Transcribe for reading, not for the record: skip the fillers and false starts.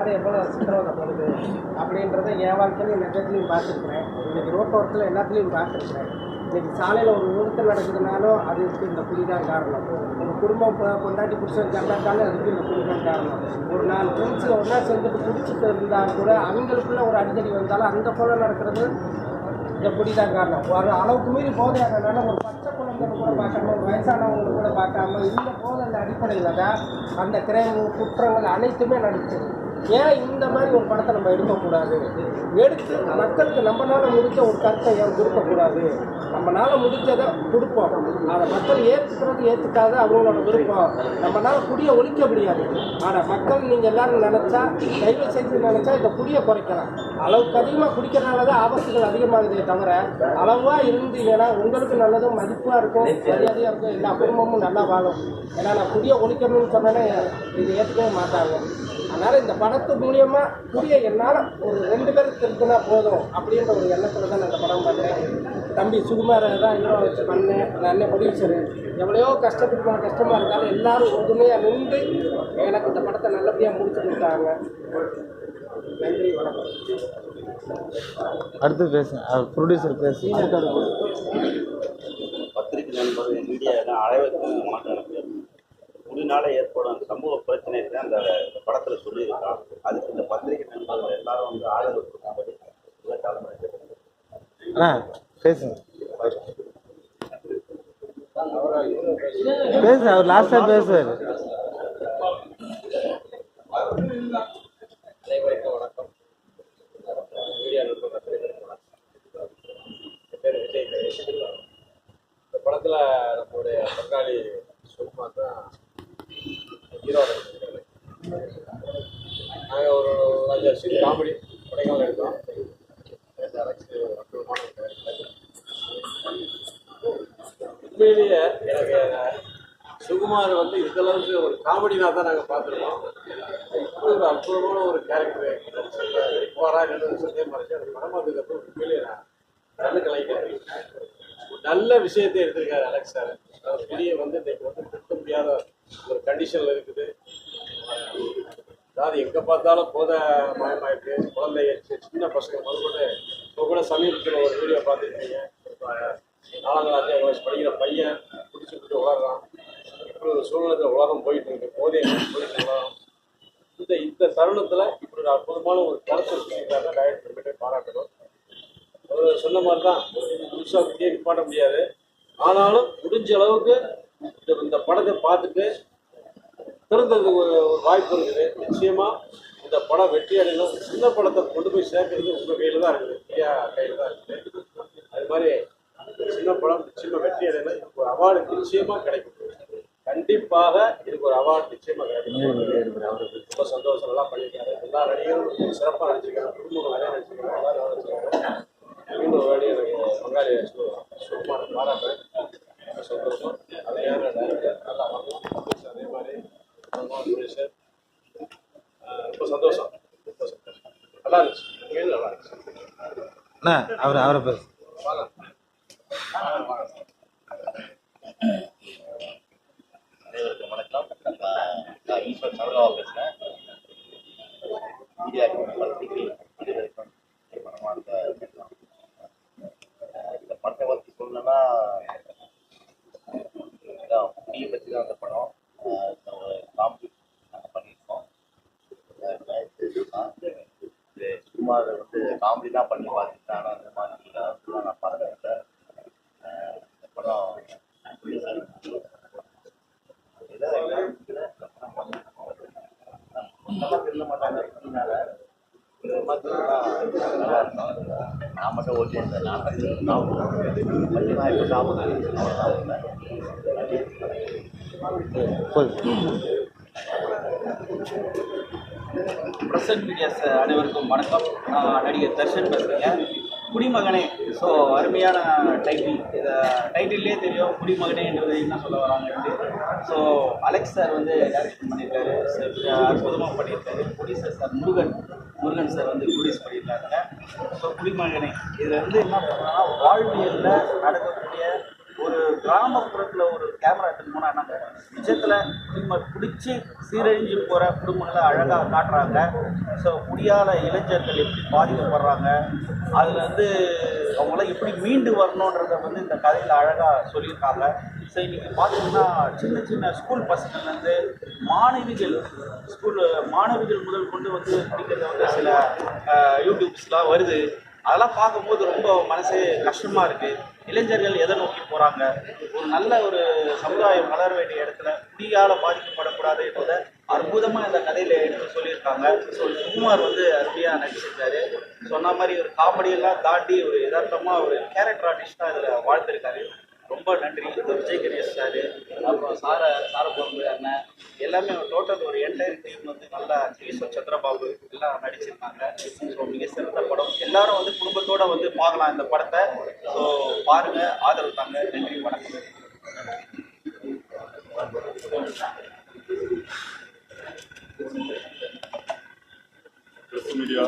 யார் எவ்வளோ சித்திரவதைப்படுது அப்படின்றத என் வாழ்க்கையிலையும் நிஜத்துலையும் பார்த்துருக்குறேன். இன்றைக்கி ரோட்டோரத்தில் எல்லாத்துலேயும் பார்த்துருக்குறேன். இன்றைக்கி சாலையில் ஒரு விபத்து நடக்குதுனாலும் அதுக்கு இந்த குடி தான் காரணம். ஒரு குடும்பம் கொண்டாட்டி புடிச்சது கண்டாட்டாலும் அதுக்கு இந்த குடி தான் காரணம். ஒரு 4 ஃப்ரெண்ட்ஸு ஒன்றா சேர்ந்துட்டு குடிச்சிட்டு இருந்தால் கூட அவங்களுக்குள்ள ஒரு அடிக்கடி வந்தாலும் அந்த கொலை நடக்கிறது இந்த குடி தான் காரணம். ஒரு அளவுக்கு மீறி போதையாகிறதுனால ஒரு பச்சை குழந்தைன்னு கூட பார்க்காம, ஒரு வயசானவங்களை கூட பார்க்காம இந்த போதை அடிப்படையில் தான் அந்த கிரைம் குற்றங்கள் அனைத்துமே நடக்குது. ஏன் இந்த மாதிரி ஒரு படத்தை நம்ம எடுக்கக்கூடாது? எடுத்து மக்களுக்கு நம்மளால் முடிஞ்ச ஒரு கருத்தை ஏன் கொடுக்கக்கூடாது? நம்மளால் முடிஞ்சதை கொடுப்போம். அதை மக்கள் ஏற்றுக்கிறது ஏற்றுக்காத அவங்களோட விருப்பம். நம்மளால் குடியை ஒழிக்க முடியாது. ஆனால் மக்கள் நீங்கள் எல்லோரும் நினச்சா, தயவு செய்து நினச்சா இந்த குடியை குறைக்கலாம். அளவுக்கு அதிகமாக குடிக்கிறனால தான் ஆபத்துகள் அதிகமாகுதே தவிர, அளவாக இருந்தீங்கன்னா உங்களுக்கு நல்லதும் மதிப்பாக இருக்கும், மரியாதையாக இருக்கும், எல்லா குடும்பமும் நல்லா வாழும். ஏன்னா நான் குடியை ஒழிக்கணும்னு சொன்னேன்னா இதை ஏற்றுக்கவே மாட்டாங்க. அதனால் இந்த படத்து மூலியமாக குடியை என்னால் ஒரு 2 பேருக்கு திருத்தினா போதும் அப்படின்ற ஒரு எண்ணத்தில் தான் நான் இந்த படம் பண்ணேன். தம்பி சுகுமாரை தான் ஹீரோ வச்சு பண்ணேன். அண்ணன் ப்ரொடியூசரு எவ்வளையோ கஷ்டமாக இருந்தாலும் எல்லோரும் உறுதுணையாக நின்று எனக்கு இந்த படத்தை நல்லபடியாக முடிச்சு கொடுத்தாங்க. நன்றி, வணக்கம். அடுத்து பேசுங்க, ப்ரொடியூசர் பேசு. பத்திரிகை நண்பர் மீடியா அனைவருக்கும் மாற்றம் குடினால ஏற்படும் சமூக பிரச்சனை தான் அந்த படத்தில் சொல்லியிருக்கான். அதுக்கு இந்த பத்திரிகை நண்பர்கள் எல்லாரும் வந்து ஆதரவு கொடுக்கும்படி பேசுங்க. பேசு, அவர் லாஸ்டா பேசுவார். அனைவருக்கும் வணக்கம். மீடியா நண்பர்கள் அனைவருக்கும் வணக்கம். என் பேர் விஜய். இந்த படத்தில் நம்மளுடைய பங்காளி சுகுமார் தான் ஹீரோ நடிச்சிருக்காரு. நாங்கள் ஒரு 5 சீன் காமெடி படைகள் எடுத்தோம். உண்மையிலேயே எனக்கு சுகுமார் வந்து இந்தளவுக்கு ஒரு காமெடினா தான் நாங்கள் பார்த்துருக்கோம். இப்படி ஒரு அற்புதமான ஒரு கேரக்டர் சந்தே மறைச்சு அந்த படம் வந்ததுக்கப்புறம் உண்மையிலேயே நான் கண்ணு கலைக்கிறேன். நல்ல விஷயத்தை எடுத்திருக்காரு அலெக்ஸ் சார். குடியை வந்து இன்னைக்கு வந்து நிறுத்த முடியாத ஒரு கண்டிஷனில் இருக்குது. அதாவது எங்கே பார்த்தாலும் போதை மயமாயிருக்கு. குழந்தைய சின்ன பசங்க முதல்கொண்டு இப்போ கூட சமீபத்தில் ஒரு வீடியோ பார்த்துருக்கீங்க. 4ஆம் கிளாஸ் வயசு படிக்கிற பையன் பிடிச்சிட்டு உலகம் இப்படி ஒரு சூழ்நிலை உலகம் போயிட்டு இருக்கு. போதையை போயிட்டு உலகம் இந்த தருணத்தில் இப்படி ஒரு அற்புதமான ஒரு கருத்தை சொல்லியிருக்காங்க. டைரக்டர் பாராட்டணும். அவர் சொன்ன மாதிரி தான் புதுசாக குடியை நிப்பாட்ட முடியாது. ஆனாலும் முடிஞ்ச அளவுக்கு இந்த படத்தை பார்த்துட்டு திறந்ததுக்கு ஒரு வாய்ப்பு இருக்குது. நிச்சயமாக இந்த படம் வெற்றி அடையணும். சின்ன படத்தை கொண்டு போய் சேர்க்கறது உங்கள் கையில் தான் இருக்குது, இந்தியா கையில் தான் இருக்குது. அது மாதிரி சின்ன படம் நிச்சயமாக வெற்றி அடையணும். இதுக்கு ஒரு அவார்டு நிச்சயமாக கிடைக்கும். கண்டிப்பாக இதுக்கு ஒரு அவார்டு நிச்சயமாக கிடைக்கும். ரொம்ப சந்தோஷம். நல்லா பண்ணியிருக்காரு. எல்லா நடிகரும் சிறப்பாக நடிச்சிருக்காங்க. குடும்பங்கள் நிறையா நடிச்சிருக்காங்க. எல்லாரும் நடிச்சிருக்காங்க. மீண்டும் வேலை எனக்கு பங்காளி சுகுமார் பாராட்டுறேன். சந்தோஷம். அதே டைரக்டர் நல்லா அதே மாதிரி சார் ரொம்ப சந்தோஷம். நல்லா இருந்துச்சு. நல்லா இருந்துச்சு. அவரை பேசு. அனைவருக்கும் வணக்கம். நான் ஈஸ்வர் சந்திரபாபு பேசுகிறேன். மீடியா பத்திரிகை அனைவருக்கும் இந்த படத்தை பற்றி சொல்லணும்னா குடியை பற்றி தான் அந்த படம். ஒரு காமெடி நாங்கள் பண்ணியிருக்கோம். சுகுமார் வந்து காமெடி தான் பண்ணி பார்த்துட்டேன். ஆனால் அந்த மாதிரி நான் பார்த்தேன். இந்த படம் சொல்ல மாட்டாங்க. நல்லா இருக்கும். நான் மட்டும் ஓகே இருந்தேன். நான் இப்போ சாப்பிடுறேன். பிரசன்ட் மீடியாஸ் அனைவருக்கும் வணக்கம். நான் நடிகர் தர்ஷன் பேசுகிறேங்க. குடிமகனே. ஸோ அருமையான டைட்டில். இதை டைட்டில்லே தெரியும் குடிமகனேன்றது என்ன சொல்ல வராங்கன்ட்டு. ஸோ அலெக்ஸ் சார் வந்து டைரக்ஷன் பண்ணியிருக்காரு. அற்புதமாக பண்ணியிருக்காரு. ப்ரொடியூசர் சார் முருகன் சார் வந்து ப்ரொடியூஸ் பண்ணியிருக்காங்க. ஸோ குடிமகனே இதில் வந்து என்ன பண்ணோம்னா வாழ்வியலில் நடக்கக்கூடிய ஒரு கிராமப்புறத்தில் ஒரு கேமரா எடுத்துட்டு போனால் என்ன நிஜத்தில் பிடிச்சி சீரழிஞ்சு போகிற குடும்பங்களை அழகாக காட்டுறாங்க. ஸோ குடியால் இளைஞர்கள் எப்படி பாதிக்கப்படுறாங்க, அதில் வந்து அவங்களாம் எப்படி மீண்டு வரணுன்றதை வந்து இந்த கதையில் அழகாக சொல்லியிருக்காங்க. ஸோ இன்றைக்கி பார்த்தீங்கன்னா சின்ன சின்ன ஸ்கூல் பசங்கள்லேருந்து மாணவிகள் முதல் கொண்டு வந்து பிடிக்கிறது வந்து சில யூடியூப்ஸ்லாம் வருது. அதெல்லாம் பார்க்கும்போது ரொம்ப மனசே கஷ்டமாக இருக்குது. இளைஞர்கள் எதை நோக்கி போகிறாங்க, ஒரு நல்ல ஒரு சமுதாயம் வளர வேண்டிய இடத்துல குடியால் பாதிக்கப்படக்கூடாது என்பதை அற்புதமாக இந்த கதையில் எடுத்து சொல்லியிருக்காங்க. ஸோ சுகுமார் வந்து அருமையாக நடிச்சிருக்காரு. சொன்ன மாதிரி ஒரு காமெடியெல்லாம் தாண்டி ஒரு யதார்த்தமாக ஒரு கேரக்டர் ஆர்டிஸ்டாக இதில் வாழ்ந்திருக்காரு. ரொம்ப நன்றி. இந்த விஜய் கணேஷ் சார், அப்புறம் சாரபொருள் அண்ணன், எல்லாமே டோட்டல் ஒரு என்டையர் டீம் வந்து நல்லா ஈஸ்வர் சந்திரபாபு எல்லாம் நடிச்சிருக்காங்க. ஸோ மிக சிறந்த படம். எல்லாரும் வந்து குடும்பத்தோடு வந்து பார்க்கலாம் இந்த படத்தை. ஸோ பாருங்கள், ஆதரவு தாங்க. நன்றி, வணக்கம். மீடியா